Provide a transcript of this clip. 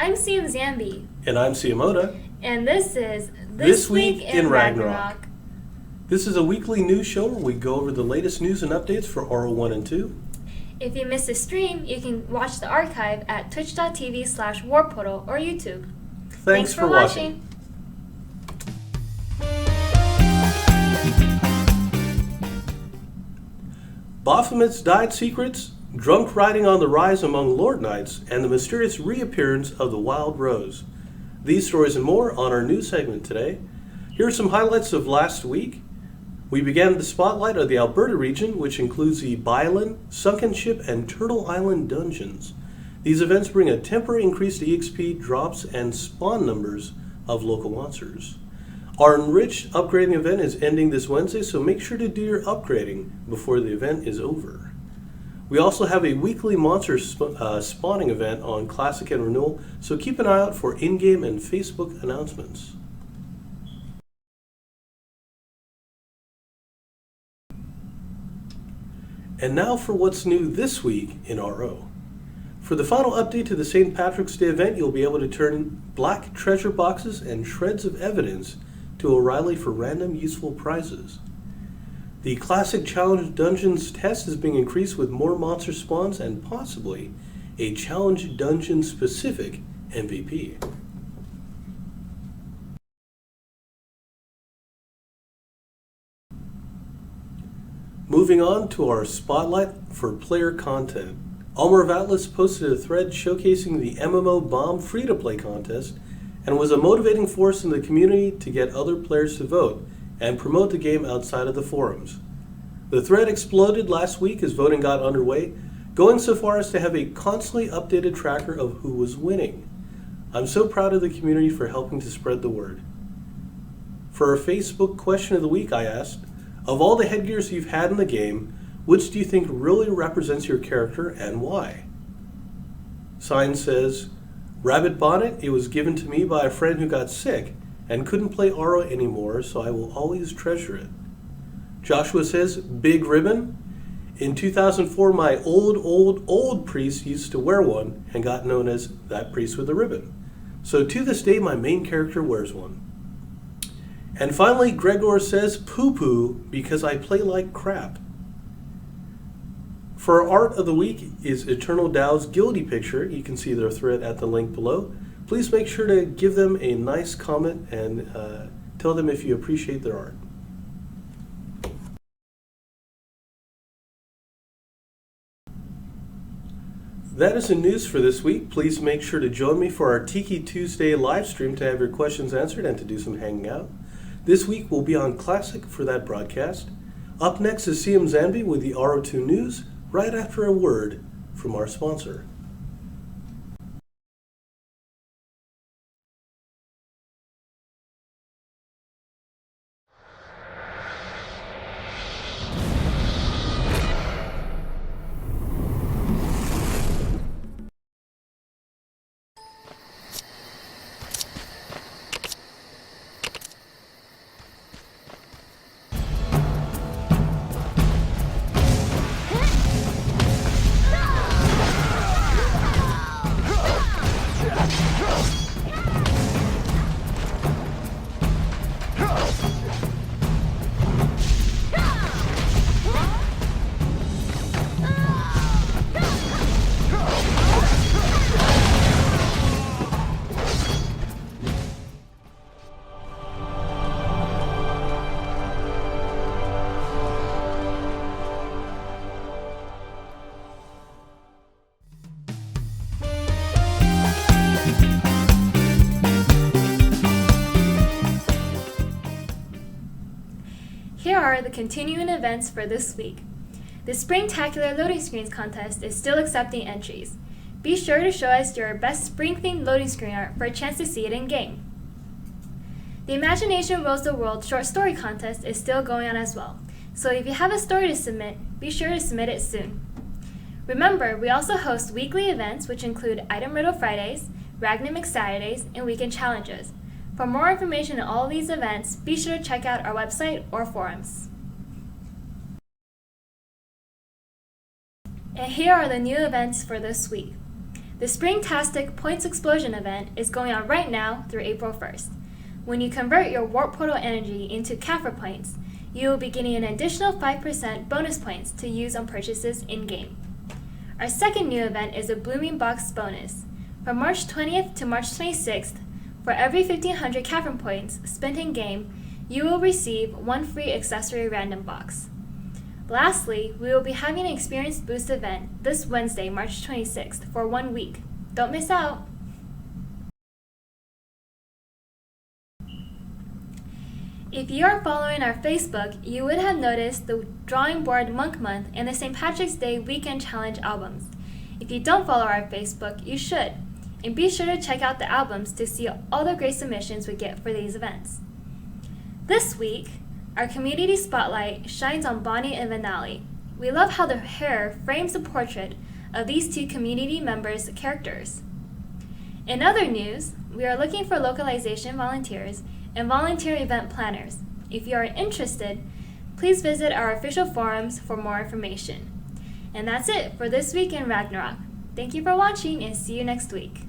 I'm Zanbee. And I'm Siamoda. And this is This Week in Ragnarok. This is a weekly news show where we go over the latest news and updates for RO1 and 2. If you missed the stream, you can watch the archive at twitch.tv/warportal or YouTube. Thanks for watching. Baphomet's Dyed Secrets, drunk riding on the rise among Lord Knights, and the mysterious reappearance of the Wild Rose. These stories and more on our news segment today. Here are some highlights of last week. We began the spotlight of the Alberta region, which includes the Byland, Sunken Ship, and Turtle Island dungeons. These events bring a temporary increase to EXP drops and spawn numbers of local monsters. Our Enrich upgrading event is ending this Wednesday, so make sure to do your upgrading before the event is over. We also have a weekly monster spawning event on Classic and Renewal, so keep an eye out for in-game and Facebook announcements. And now for what's new this week in RO. For the final update to the St. Patrick's Day event, you'll be able to turn black treasure boxes and shreds of evidence to O'Reilly for random useful prizes. The Classic Challenge Dungeons test is being increased with more monster spawns and possibly a Challenge Dungeon specific MVP. Moving on to our spotlight for player content. Almer of Atlas posted a thread showcasing the MMO Bomb free-to-play contest and was a motivating force in the community to get other players to vote and promote the game outside of the forums. The thread exploded last week as voting got underway, going so far as to have a constantly updated tracker of who was winning. I'm so proud of the community for helping to spread the word. For our Facebook question of the week, I asked, of all the headgears you've had in the game, which do you think really represents your character and why? Sign says, Rabbit Bonnet, it was given to me by a friend who got sick and couldn't play RO anymore, so I will always treasure it. Joshua says, Big Ribbon. In 2004, my old priest used to wear one and got known as that priest with a ribbon. So to this day, my main character wears one. And finally, Gregor says, Poo Poo, because I play like crap. For our art of the week is Eternal Dow's Guilty picture. You can see their thread at the link below. Please make sure to give them a nice comment and tell them if you appreciate their art. That is the news for this week. Please make sure to join me for our Tiki Tuesday live stream to have your questions answered and to do some hanging out. This week we'll be on Classic for that broadcast. Up next is Zanbee with the RO2 News, right after a word from our sponsor. Here are the continuing events for this week. The Springtacular Loading Screens contest is still accepting entries. Be sure to show us your best spring-themed loading screen art for a chance to see it in-game. The Imagination Rules the World short story contest is still going on as well, so if you have a story to submit, be sure to submit it soon. Remember, we also host weekly events which include Item Riddle Fridays, Ragnarok Saturdays, and weekend challenges. For more information on all of these events, be sure to check out our website or forums. And here are the new events for this week. The Springtastic Points Explosion event is going on right now through April 1st. When you convert your Warp Portal energy into Kafra points, you will be getting an additional 5% bonus points to use on purchases in-game. Our second new event is a Blooming Box bonus. From March 20th to March 26th, for every 1,500 Kafra points spent in-game, you will receive one free accessory random box. Lastly, we will be having an Experience Boost event this Wednesday, March 26th, for 1 week. Don't miss out! If you are following our Facebook, you would have noticed the Drawing Board Monk Month and the St. Patrick's Day Weekend Challenge albums. If you don't follow our Facebook, you should. And be sure to check out the albums to see all the great submissions we get for these events. This week, our community spotlight shines on Bonnie and Vanali. We love how their hair frames the portrait of these two community members' characters. In other news, we are looking for localization volunteers and volunteer event planners. If you are interested, please visit our official forums for more information. And that's it for this week in Ragnarok. Thank you for watching and see you next week.